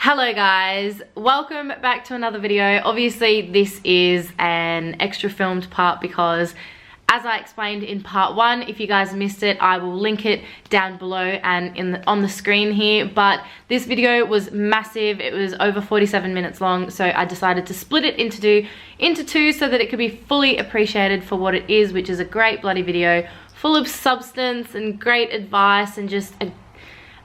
Hello guys, welcome back to another video. Obviously this is an extra filmed part because as I explained in part 1, if you guys missed it, I will link it down below and on the screen here. But this video was massive. It was over 47 minutes long, so I decided to split it into two so that it could be fully appreciated for what it is, which is a great bloody video full of substance and great advice and just a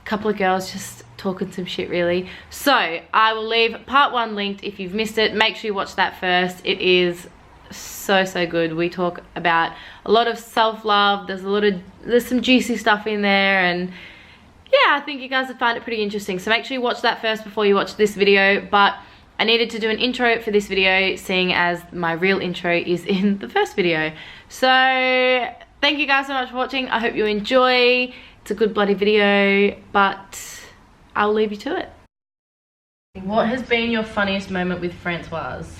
couple of girls just talking some shit really. So I will leave part 1 linked. If you've missed it, make sure you watch that first. It is so good. We talk about a lot of self-love. There's some juicy stuff in there, and yeah, I think you guys would find it pretty interesting. So make sure you watch that first before you watch this video. But I needed to do an intro for this video, seeing as my real intro is in the first video. So thank you guys so much for watching. I hope you enjoy. It's a good bloody video, but I'll leave you to it. What has been your funniest moment with Francoise?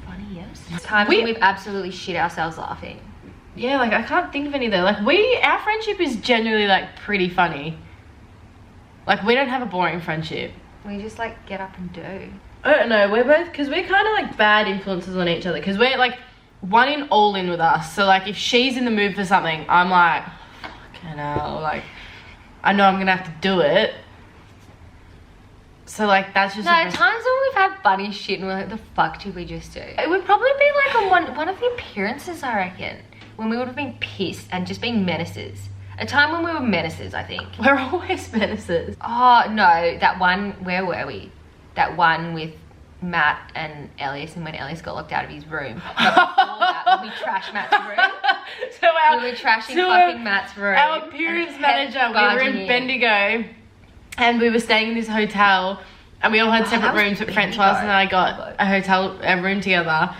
Funniest? Time when we've absolutely shit ourselves laughing. Yeah, like I can't think of any though. Like our friendship is genuinely like pretty funny. Like we don't have a boring friendship. We just like get up and do. I don't know, we're both, because we're kind of like bad influences on each other, because we're like one in all in with us. So like if she's in the mood for something, I'm like, fucking hell, like I know I'm gonna have to do it. So like that's just... No, times when we've had funny shit and we're like, the fuck did we just do? It would probably be like on one of the appearances, I reckon. When we would have been pissed and just being menaces. A time when we were menaces, I think. We're always menaces. Oh no, that one, where were we? That one with Matt and Elias, and when Elias got locked out of his room. But before that, when we trashed Matt's room. So we were trashing fucking Matt's room. Our appearance manager, we were in Bendigo and we were staying in this hotel and we all had separate rooms, but Francoise and I got a room together.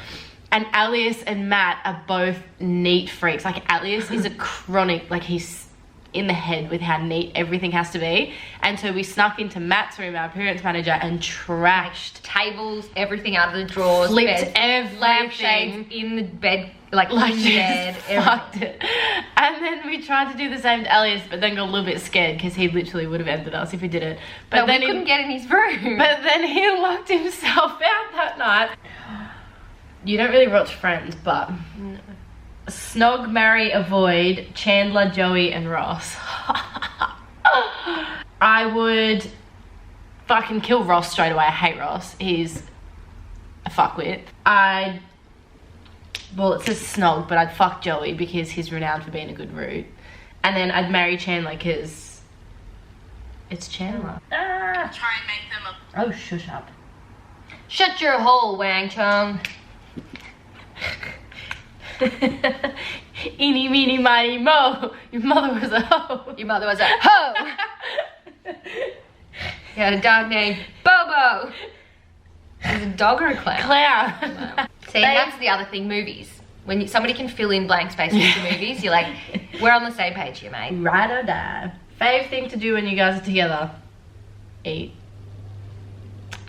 And Elias and Matt are both neat freaks. Like Elias is a chronic, like he's in the head with how neat everything has to be. And so we snuck into Matt's room, our appearance manager, and trashed tables, everything out of the drawers, flipped everything, lampshades in the bed, like in bed, fucked it. And then we tried to do the same to Elias, but then got a little bit scared because he literally would have ended us if we did it. But then we couldn't get in his room. But then he locked himself out that night. You don't really watch Friends, but no. Snog, Marry, Avoid, Chandler, Joey, and Ross. I would fucking kill Ross straight away. I hate Ross. He's a fuckwit. Well, it says Snog, but I'd fuck Joey because he's renowned for being a good root. And then I'd marry Chandler because it's Chandler. Ah. Try and make them a... Oh, shush up. Shut your hole, Wang Chung. Eeny, meeny, miny, mo. Your mother was a hoe. Your mother was a hoe. You had a dog named Bobo. Is it a dog or a clown? Clown. Wow. See, that's the other thing, movies. When somebody can fill in blank spaces for movies, you're like, we're on the same page here, mate. Ride or die. Fave thing to do when you guys are together? Eat.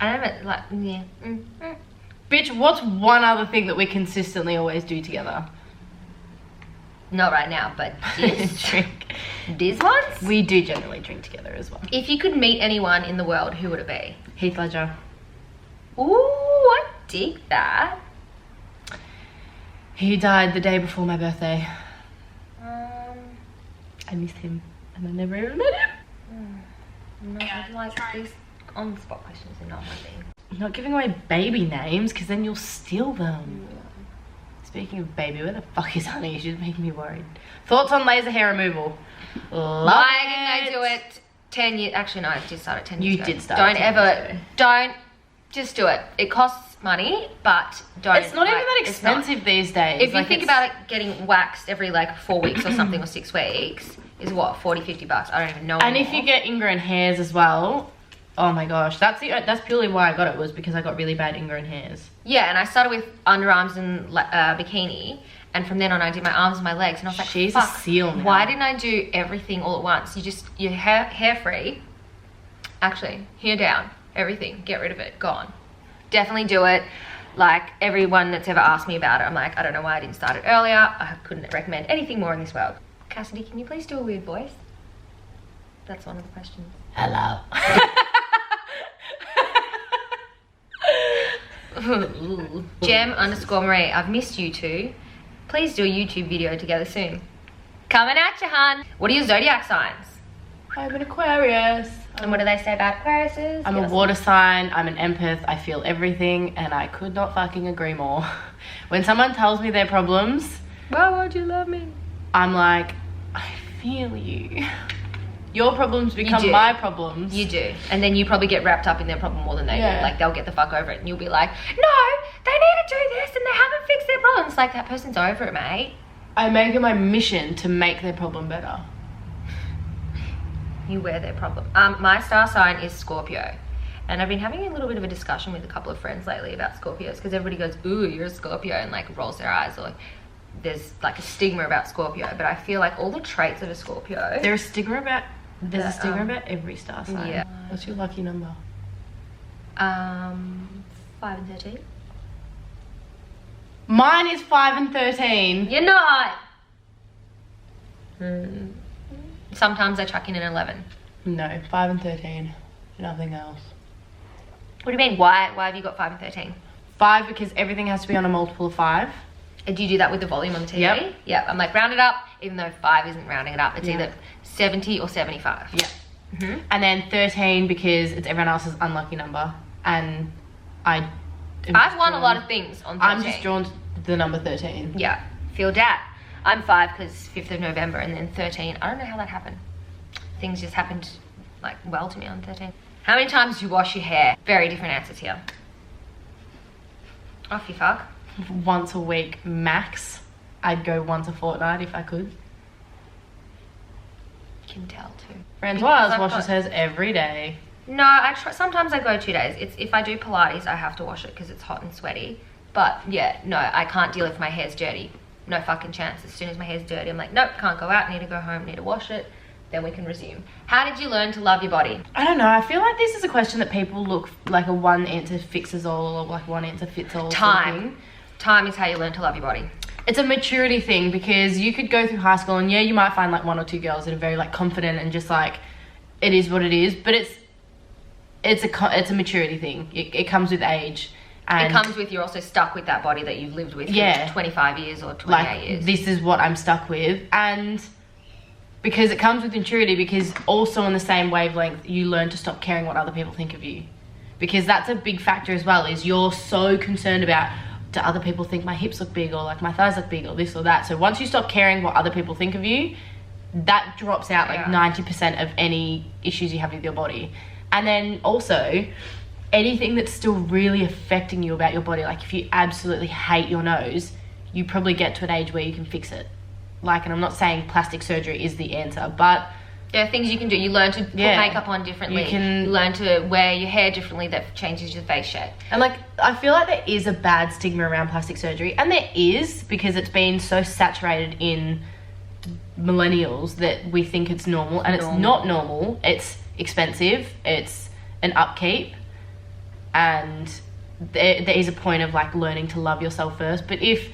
I don't know, like, yeah. Bitch, what's one other thing that we consistently always do together? Not right now, but drink. These ones? We do generally drink together as well. If you could meet anyone in the world, who would it be? Heath Ledger. Ooh, I dig that. He died the day before my birthday. I missed him and I never even met him. No, I like these on the spot questions are not my thing. Not giving away baby names because then you'll steal them. Speaking of baby, where the fuck is Honey? She's making me worried. Thoughts on laser hair removal? Why didn't I do it 10 years? Actually, no, I did start it 10 years ago. You did start. Don't just do it. It costs money, but don't. It's not even that expensive these days. If you think about it, getting waxed every like 4 weeks or something or 6 weeks is what, 40-50 bucks. I don't even know. And if you get ingrown hairs as well, oh my gosh, that's purely why I got it, was because I got really bad ingrown hairs. Yeah, and I started with underarms and bikini, and from then on I did my arms and my legs, and I was like, she's fuck, a seal now. Why didn't I do everything all at once? You're hair free. Actually, hair down, everything, get rid of it, gone. Definitely do it. Like everyone that's ever asked me about it, I'm like, I don't know why I didn't start it earlier. I couldn't recommend anything more in this world. Cassidy, can you please do a weird voice? That's one of the questions. Hello. Ooh. Gem_Marie, I've missed you two. Please do a YouTube video together soon. Coming at you, hun. What are your zodiac signs? I'm an Aquarius. And what do they say about Aquariuses? I'm a water sign, I'm an empath, I feel everything, and I could not fucking agree more. When someone tells me their problems, why won't you love me? I'm like, I feel you. Your problems become my problems. You do. And then you probably get wrapped up in their problem more than they do. Like, they'll get the fuck over it and you'll be like, no, they need to do this and they haven't fixed their problem. It's like, that person's over it, mate. I make it my mission to make their problem better. You wear their problem. My star sign is Scorpio. And I've been having a little bit of a discussion with a couple of friends lately about Scorpios, because everybody goes, ooh, you're a Scorpio, and like rolls their eyes, or there's like a stigma about Scorpio. But I feel like all the traits of a Scorpio. There's a stigma about every star sign. Yeah. What's your lucky number? 5 and 13. Mine is 5 and 13. You're not. Sometimes I chuck in an 11. No, 5 and 13. Nothing else. What do you mean? Why have you got 5 and 13? 5 because everything has to be on a multiple of 5. And do you do that with the volume on the TV? Yep. Yeah. I'm like, round it up, even though 5 isn't rounding it up. It's either 70 or 75. Yeah. And then 13 because it's everyone else's unlucky number. And I've won a lot of things on 13. I'm just drawn to the number 13. Yeah. Feel that. I'm 5 because 5th of November, and then 13. I don't know how that happened. Things just happened like well to me on 13. How many times do you wash your hair? Very different answers here. Off you fuck. Once a week max. I'd go once a fortnight if I could. Can tell too. Francoise washes hers every day. No, I try. Sometimes I go 2 days. It's if I do Pilates, I have to wash it because it's hot and sweaty. But yeah, no, I can't deal if my hair's dirty. No fucking chance. As soon as my hair's dirty, I'm like, nope, can't go out. Need to go home. Need to wash it. Then we can resume. How did you learn to love your body? I don't know. I feel like this is a question that people look like a one answer fixes all, or like one answer fits all. Time. Time is how you learn to love your body. It's a maturity thing, because you could go through high school and you might find like 1 or 2 girls that are very like confident and just like, it is what it is. But it's a maturity thing. It comes with age. And it comes with, you're also stuck with that body that you've lived with for 25 years or 28 years. This is what I'm stuck with. And because it comes with maturity, because also on the same wavelength, you learn to stop caring what other people think of you. Because that's a big factor as well, is you're so concerned about, do other people think my hips look big, or like my thighs look big, or this or that. So once you stop caring what other people think of you, that drops out like 90% of any issues you have with your body. And then also, anything that's still really affecting you about your body, like if you absolutely hate your nose, you probably get to an age where you can fix it. Like, and I'm not saying plastic surgery is the answer, but there are things you can do. You learn to put makeup on differently. You learn to wear your hair differently, that changes your face shape. And like, I feel like there is a bad stigma around plastic surgery, and there is, because it's been so saturated in millennials that we think it's normal, and it's not normal. It's expensive, it's an upkeep, and there is a point of like learning to love yourself first. But if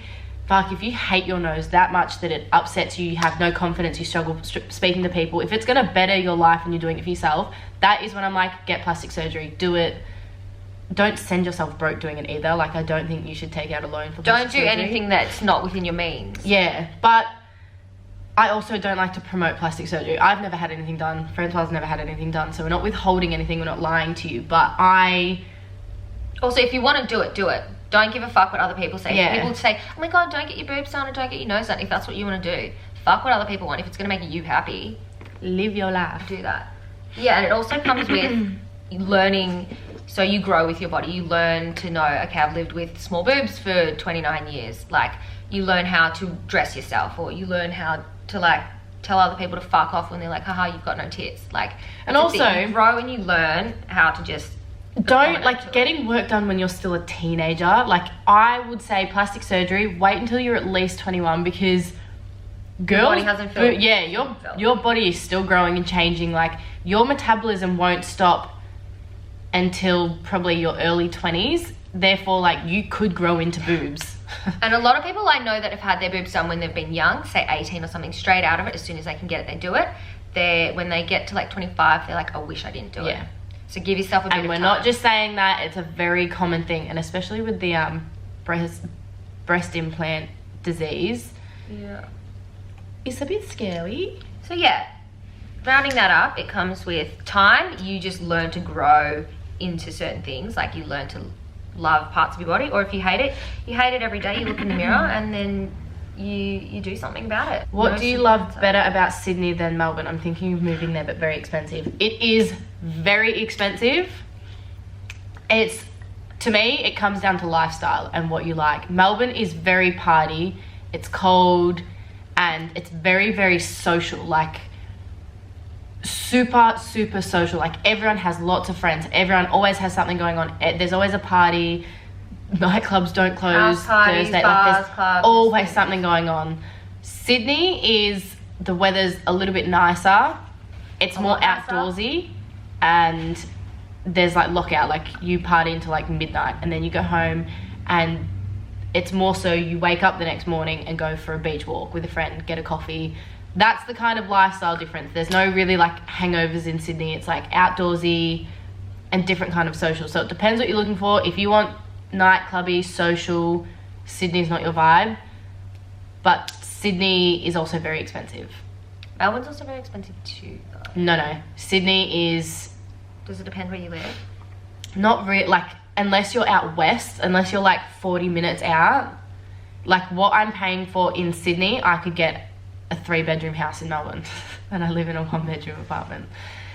you hate your nose that much that it upsets you, you have no confidence, you struggle speaking to people, if it's going to better your life and you're doing it for yourself, that is when I'm like, get plastic surgery, do it. Don't send yourself broke doing it either. Like, I don't think you should take out a loan for plastic surgery. Don't do anything that's not within your means. Yeah, but I also don't like to promote plastic surgery. I've never had anything done. Francoise never had anything done, so we're not withholding anything, we're not lying to you, but also, if you want to do it, do it. Don't give a fuck what other people say. Yeah. People say, oh my God, don't get your boobs done or don't get your nose done. If that's what you want to do, fuck what other people want. If it's going to make you happy, live your life. Do that. Yeah, and it also comes with learning. So you grow with your body. You learn to know, okay, I've lived with small boobs for 29 years. Like, you learn how to dress yourself, or you learn how to like tell other people to fuck off when they're like, haha, you've got no tits. Like, and also you grow and you learn how to just don't like getting work done when you're still a teenager. Like, I would say plastic surgery, wait until you're at least 21, because girls, your body hasn't filled. Your body is still growing and changing. Like, your metabolism won't stop until probably your early 20s. Therefore, like, you could grow into boobs. And a lot of people I know that have had their boobs done when they've been young, say 18 or something, straight out of it, as soon as they can get it, they do it. When they get to like 25, they're like, I wish I didn't do it. So give yourself a bit of time. And we're not just saying that, it's a very common thing, and especially with the breast implant disease. Yeah. It's a bit scary. So yeah, rounding that up, it comes with time. You just learn to grow into certain things. Like you learn to love parts of your body, or if you hate it every day. You look in the mirror and then you do something about it. What do you love better about Sydney than Melbourne? I'm thinking of moving there, but very expensive. It is very expensive. It's, to me, it comes down to lifestyle and what you like. Melbourne is very party, it's cold, and it's very, very social. Like super social. Like everyone has lots of friends, everyone always has something going on. There's always a party. Nightclubs don't close parties, Thursday. bars, like there's clubs, always something going on. Sydney is, the weather's a little bit nicer. It's more outdoorsy, and there's like lockout, like you party until like midnight and then you go home, and it's more so you wake up the next morning and go for a beach walk with a friend, get a coffee. That's the kind of lifestyle difference. There's no really like hangovers in Sydney. It's like outdoorsy and different kind of social. So it depends what you're looking for. If you want nightclubby, social, Sydney's not your vibe. But Sydney is also very expensive. Melbourne's also very expensive too, though. No. Sydney is... Does it depend where you live? Not really, like, unless you're out west, unless you're like 40 minutes out, like what I'm paying for in Sydney, I could get a 3-bedroom house in Melbourne and I live in a 1-bedroom apartment.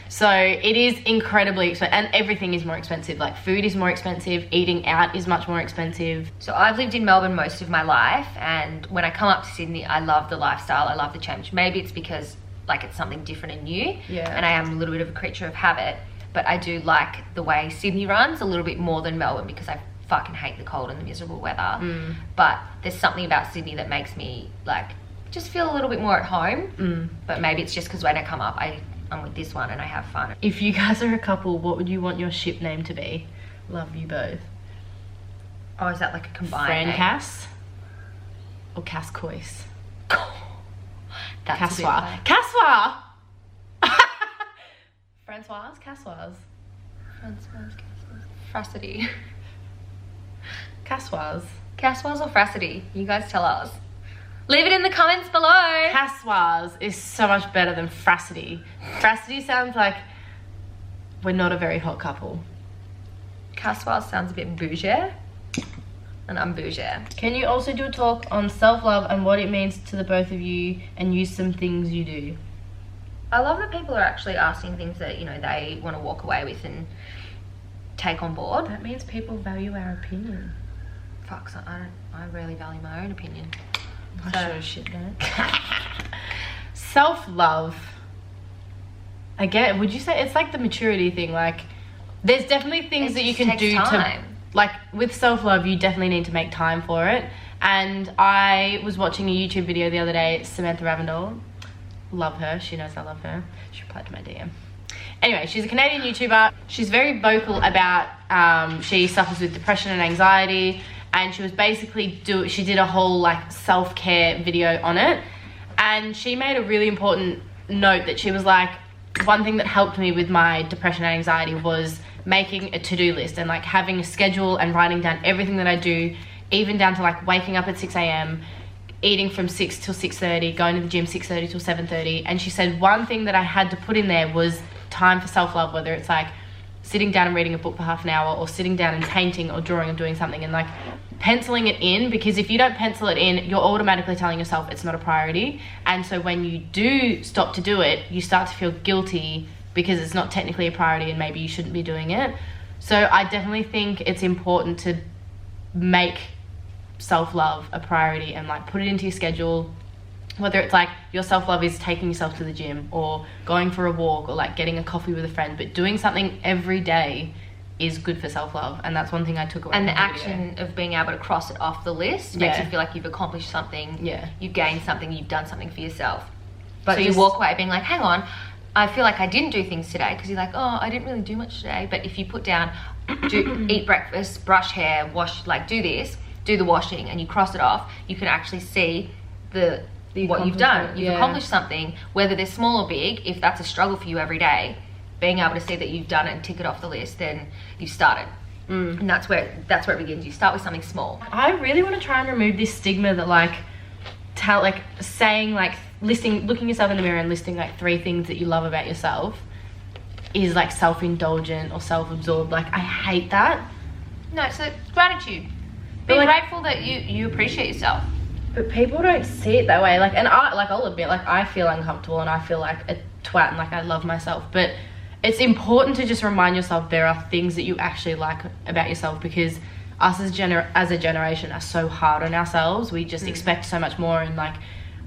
So it is incredibly expensive, and everything is more expensive. Like food is more expensive, eating out is much more expensive. So I've lived in Melbourne most of my life, and when I come up to Sydney, I love the lifestyle, I love the change. Maybe it's because like it's something different and new, and I am a little bit of a creature of habit, but I do like the way Sydney runs a little bit more than Melbourne, because I fucking hate the cold and the miserable weather. But there's something about Sydney that makes me like just feel a little bit more at home. But maybe it's just because when I come up, I'm with this one and I have fun. If you guys are a couple, what would you want your ship name to be? Love you both. Oh, is that like a combined Fran name? Cass or Cass Coyce? That's Cassois. Cassois! Francoise? Cassois. Frassity. Cassois. Cassois or Frassity? You guys tell us. Leave it in the comments below. Cassois is so much better than Frassity. Frassity sounds like we're not a very hot couple. Cassois sounds a bit bourgeois, and I'm bourgeois. Can you also do a talk on self-love and what it means to the both of you, and use some things you do? I love that people are actually asking things that, you know, they want to walk away with and take on board. That means people value our opinion. Fuck, so I rarely value my own opinion. I sure shit don't. Self-love. Again, would you say it's like the maturity thing? Like, there's definitely things that you can do to, like, with self-love, you definitely need to make time for it. And I was watching a YouTube video the other day, Samantha Ravindell. Love her. She knows I love her. She replied to my DM. Anyway, she's a Canadian YouTuber. She's very vocal about, she suffers with depression and anxiety. And she was basically she did a whole like self-care video on it, and she made a really important note that she was like, one thing that helped me with my depression and anxiety was making a to-do list and like having a schedule and writing down everything that I do, even down to like waking up at 6 a.m, eating from 6 till 6:30, going to the gym 6:30 till 7:30. And she said one thing that I had to put in there was time for self-love, whether it's like sitting down and reading a book for half an hour, or sitting down and painting or drawing or doing something, and like penciling it in, because if you don't pencil it in, you're automatically telling yourself it's not a priority. And so when you do stop to do it, you start to feel guilty because it's not technically a priority and maybe you shouldn't be doing it. So I definitely think it's important to make self-love a priority and like put it into your schedule, whether it's like your self-love is taking yourself to the gym or going for a walk or like getting a coffee with a friend, but doing something every day is good for self-love. And that's one thing I took away. And the action of being able to cross it off the list makes you feel like you've accomplished something. You've gained something, you've done something for yourself. But so you walk away being like, hang on, I feel like I didn't do things today, because you're like, oh, I didn't really do much today. But if you put down, eat breakfast, brush hair, wash, like do this, do the washing, and you cross it off, you can actually see what you've done. You've accomplished something, whether they're small or big. If that's a struggle for you every day, being able to see that you've done it and tick it off the list, then you've started. And that's where it begins. You start with something small. I really want to try and remove this stigma that like saying like looking yourself in the mirror and listing like 3 things that you love about yourself is like self-indulgent or self-absorbed. Like I hate that. No, it's a gratitude. Be grateful that you appreciate yourself. But people don't see it that way. Like, and I'll admit, like I feel uncomfortable and I feel like a twat and like I love myself. But it's important to just remind yourself there are things that you actually like about yourself, because us as a generation are so hard on ourselves. We just expect so much more, and like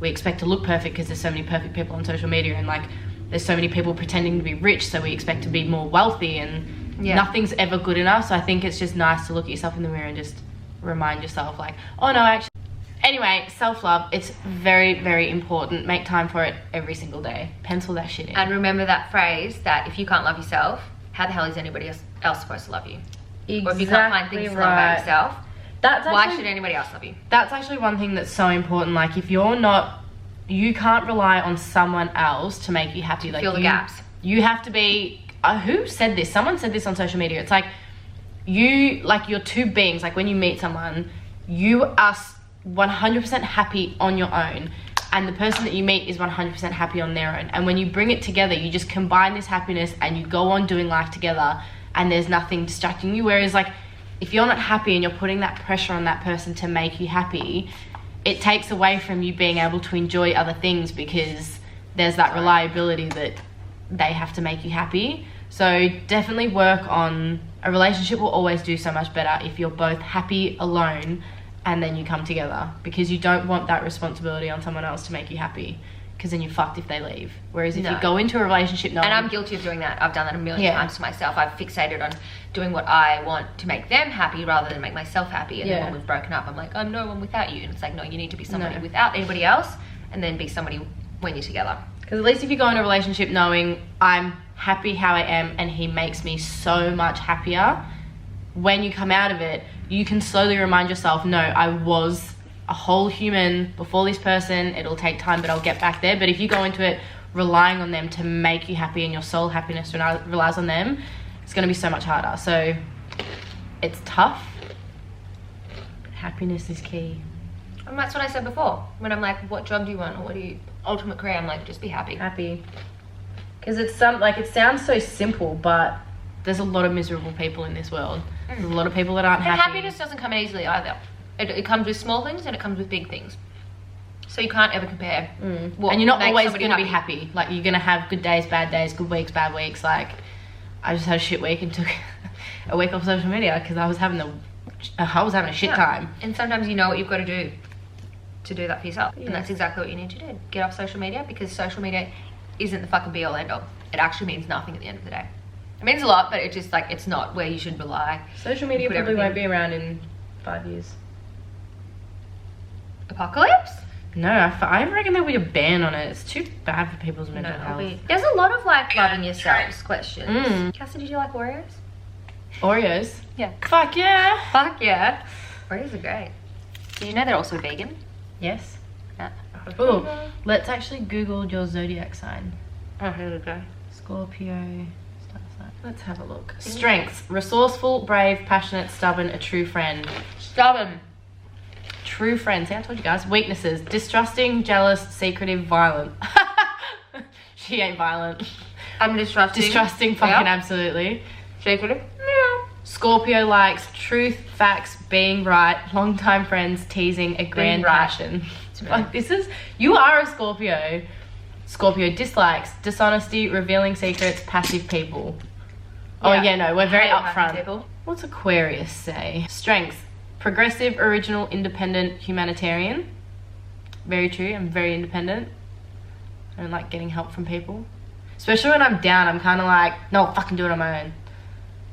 we expect to look perfect because there's so many perfect people on social media, and like there's so many people pretending to be rich, so we expect to be more wealthy, and nothing's ever good enough. So I think it's just nice to look at yourself in the mirror and just remind yourself like, oh no, actually. Anyway, self-love, it's very, very important. Make time for it every single day. Pencil that shit in. And remember that phrase that if you can't love yourself, how the hell is anybody else supposed to love you? Exactly. Or if you can't find things to love about yourself, why should anybody else love you? That's actually one thing that's so important. Like if you can't rely on someone else to make you happy. Like fill the gaps. You have to be, who said this? Someone said this on social media. It's like, you're 2 beings. Like when you meet someone, you are 100% happy on your own, and the person that you meet is 100% happy on their own. And when you bring it together, you just combine this happiness and you go on doing life together, and there's nothing distracting you. Whereas like if you're not happy and you're putting that pressure on that person to make you happy, it takes away from you being able to enjoy other things, because there's that reliability that they have to make you happy. So definitely work on, a relationship will always do so much better if you're both happy alone and then you come together, because you don't want that responsibility on someone else to make you happy, because then you're fucked if they leave. Whereas if you go into a relationship knowing... And I'm guilty of doing that. I've done that a million times to myself. I've fixated on doing what I want to make them happy rather than make myself happy. And then when we've broken up, I'm like, I'm no one without you. And it's like, no, you need to be somebody without anybody else, and then be somebody when you're together. Because at least if you go into a relationship knowing I'm happy how I am and he makes me so much happier, when you come out of it, you can slowly remind yourself, no, I was a whole human before this person. It'll take time, but I'll get back there. But if you go into it relying on them to make you happy and your soul happiness relies on them, it's going to be so much harder. So it's tough, but happiness is key. And that's what I said before. When I'm like, what job do you want, or what do you, ultimate career? I'm like, just be happy. Happy. Because it sounds so simple, but there's a lot of miserable people in this world. There's a lot of people that aren't happy. And happiness doesn't come easily either. It comes with small things and it comes with big things. So you can't ever compare. And you're not always going to be happy. Like you're going to have good days, bad days, good weeks, bad weeks. Like I just had a shit week and took a week off social media because I was having a shit time. And sometimes you know what you've got to do that for yourself. And that's exactly what you need to do. Get off social media, because social media isn't the fucking be all end all. It actually means nothing at the end of the day. It means a lot, but it just like, it's not where you should rely. Social media probably won't be around in 5 years. Apocalypse? No, I reckon there'll be a ban on it. It's too bad for people's mental health. There's a lot of like loving yourselves questions. Cassie, did you like Oreos? Oreos? Yeah. Fuck yeah. Fuck yeah. Oreos are great. Do you know they're also vegan? Yes. Yeah. Oh, let's actually Google your zodiac sign. Oh, here we go. Scorpio. Let's have a look. Strengths: resourceful, brave, passionate, stubborn, a true friend. Stubborn. True friend. See, I told you guys. Weaknesses: distrusting, jealous, secretive, violent. She ain't violent. I'm distrusting. Distrusting, fucking absolutely. Secretive. Yeah. Scorpio likes truth, facts, being right, long-time friends, teasing, a grand passion. Like you are a Scorpio. Scorpio dislikes dishonesty, revealing secrets, passive people. Oh yeah, no, we're very upfront. What's Aquarius say? Strengths: progressive, original, independent, humanitarian. Very true. I'm very independent. I don't like getting help from people. Especially when I'm down, I'm kind of like, no, I'll fucking do it on my own.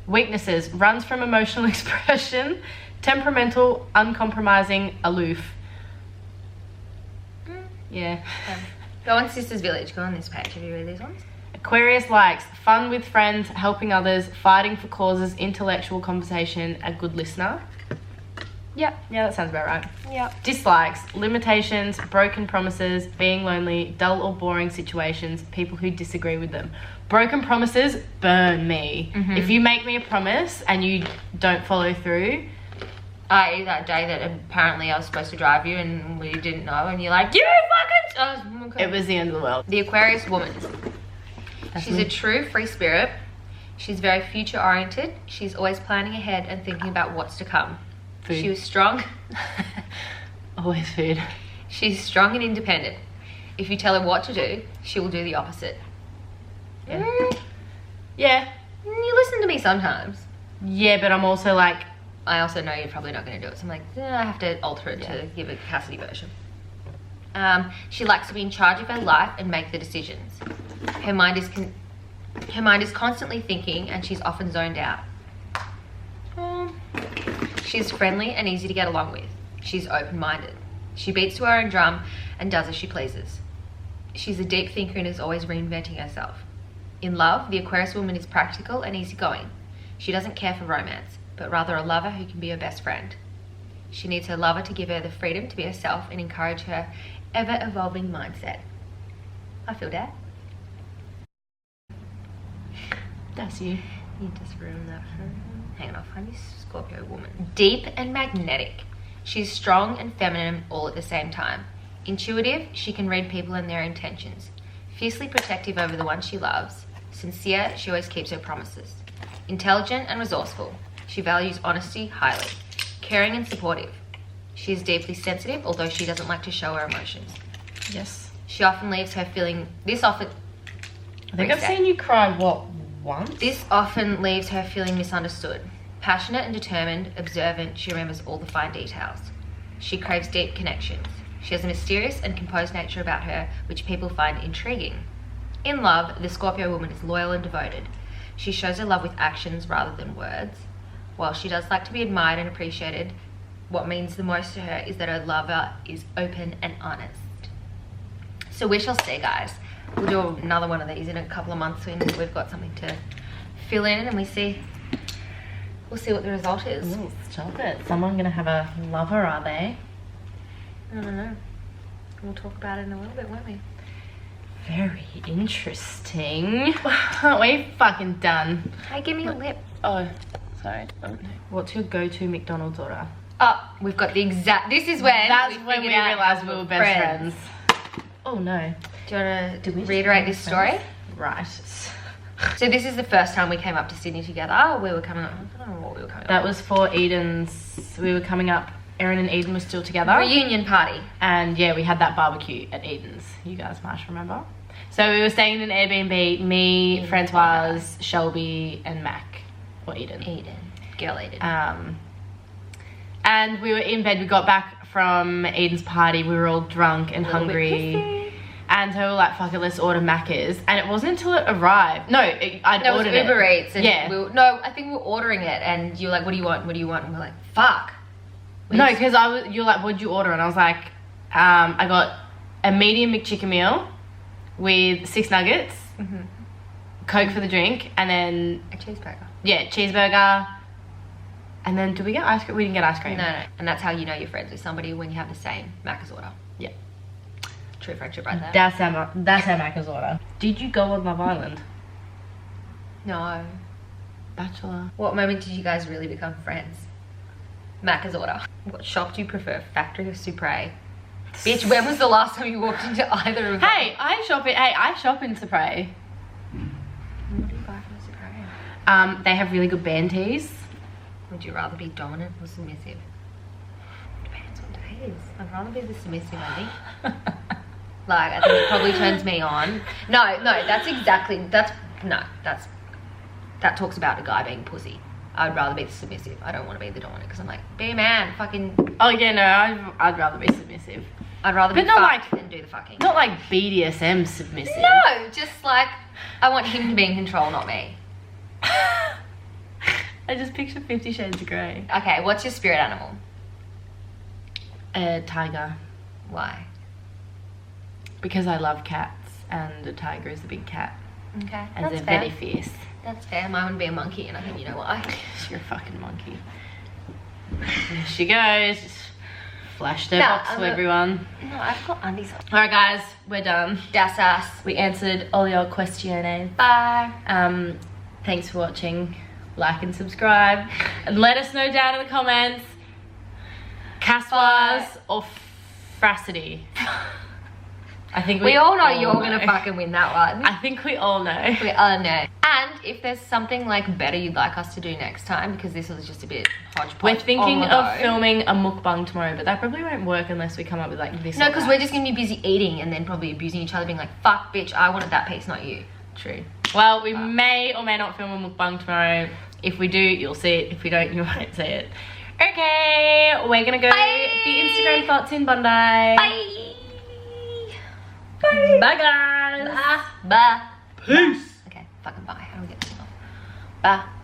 Weaknesses: runs from emotional expression, temperamental, uncompromising, aloof. Yeah. Go on Sisters Village. Go on this page. Have you read these ones? Aquarius likes fun with friends, helping others, fighting for causes, intellectual conversation, a good listener. Yep. Yeah, that sounds about right. Yep. Dislikes, limitations, broken promises, being lonely, dull or boring situations, people who disagree with them. Broken promises burn me. If you make me a promise and you don't follow through. I.e. that day that apparently I was supposed to drive you and we didn't know, and you're like, you fucking... okay. It was the end of the world. The Aquarius woman. She's a true free spirit. She's very future oriented. She's always planning ahead and thinking about what's to come. Food. She was strong. Always food. She's strong and independent. If you tell her what to do, she will do the opposite. Yeah. Yeah. You listen to me sometimes. Yeah, but I'm also like... I also know you're probably not going to do it, so I'm like, I have to alter it to give a Cassidy version. She likes to be in charge of her life and make the decisions. Her mind is constantly thinking, and she's often zoned out. She's friendly and easy to get along with. She's open-minded. She beats to her own drum and does as she pleases. She's a deep thinker and is always reinventing herself. In love, the Aquarius woman is practical and easygoing. She doesn't care for romance, but rather a lover who can be her best friend. She needs her lover to give her the freedom to be herself and encourage her ever-evolving mindset. I feel that. That's you. You just ruined that for her. Hang on, I'll find this Scorpio woman. Deep and magnetic. She's strong and feminine all at the same time. Intuitive, she can read people and their intentions. Fiercely protective over the one she loves. Sincere, she always keeps her promises. Intelligent and resourceful. She values honesty highly. Caring and supportive. She is deeply sensitive, although she doesn't like to show her emotions. Yes. She often leaves her feeling... I think I've seen you cry, what, once? This often leaves her feeling misunderstood. Passionate and determined, observant, she remembers all the fine details. She craves deep connections. She has a mysterious and composed nature about her, which people find intriguing. In love, the Scorpio woman is loyal and devoted. She shows her love with actions rather than words. While she does like to be admired and appreciated, what means the most to her is that her lover is open and honest. So we shall see, guys. We'll do another one of these in a couple of months when we've got something to fill in, and we'll see what the result is. Ooh, stop it. Someone gonna have a lover, are they? I don't know. We'll talk about it in a little bit, won't we? Very interesting. Aren't we fucking done? Hey, give me a lip. Oh, sorry. What's your go-to McDonald's order? Oh, we've got the exact... This is when... That's when we realised we were best friends. Oh, no. Do you want to reiterate this story? Right. So this is the first time we came up to Sydney together. We were coming up... I don't know what we were coming up. That was for Eden's... We were coming up... Erin and Eden were still together. Reunion party. And yeah, we had that barbecue at Eden's. You guys might remember. So we were staying in an Airbnb. Me, Francoise, Shelby, and Mac. Or Eden. Girl Eden. And we were in bed. We got back from Eden's party. We were all drunk and hungry. And so we were like, fuck it, let's order Macca's. And it wasn't until it arrived. No, I'd ordered it. It was Uber Eats. And yeah. I think we were ordering it. And you were like, what do you want? What do you want? And we're like, fuck. No, because you're like, what'd you order? And I was like, I got a medium McChicken meal with 6 nuggets, Coke for the drink, and then... a cheeseburger. Yeah, cheeseburger. And then, did we get ice cream? We didn't get ice cream. No. And that's how you know you're friends with somebody, when you have the same Macca's order. Yeah. True friendship right there. That's our Macca's order. Did you go on Love Island? No. Bachelor. What moment did you guys really become friends? Macca's order. What shop do you prefer? Factory or Supre? Bitch, when was the last time you walked into either of them? Hey, I shop in Supre. What do you buy from Supre? They have really good band tees. Would you rather be dominant or submissive? Depends on days. I'd rather be the submissive, I think. Like, I think it probably turns me on. No, that talks about a guy being pussy. I'd rather be the submissive. I don't want to be the dominant because I'm like, be a man, fucking... Oh yeah, no, I'd rather be submissive. I'd rather be fucked than do the fucking. Not like BDSM submissive. No, just like, I want him to be in control, not me. I just picture 50 Shades of Grey. Okay, what's your spirit animal? A tiger. Why? Because I love cats and a tiger is a big cat. Okay, and that's they're fair. very fierce. That's fair. Mine would be a monkey, and I think you know why. You're a fucking monkey. There she goes. Just flashed her box to everyone. No, I've got undies on. Alright guys, we're done. That's us. We answered all your questions. Bye. Thanks for watching. Like and subscribe. And let us know down in the comments, Caspas or Fracity. I think we all know you're gonna fucking win that one. I think we all know. We all know. And if there's something like better you'd like us to do next time, because this was just a bit hodgepodge. We're thinking of filming a mukbang tomorrow, but that probably won't work unless we come up with like this. No, because we're just gonna be busy eating and then probably abusing each other, being like, fuck bitch, I wanted that piece, not you. True. Well, we may or may not film a mukbang tomorrow. If we do, you'll see it. If we don't, you won't see it. Okay, we're gonna go be Instagram thoughts in Bondi. Bye. Bye. Bye guys. Bye. Peace. Okay, fucking bye. How do we get this off? Bye.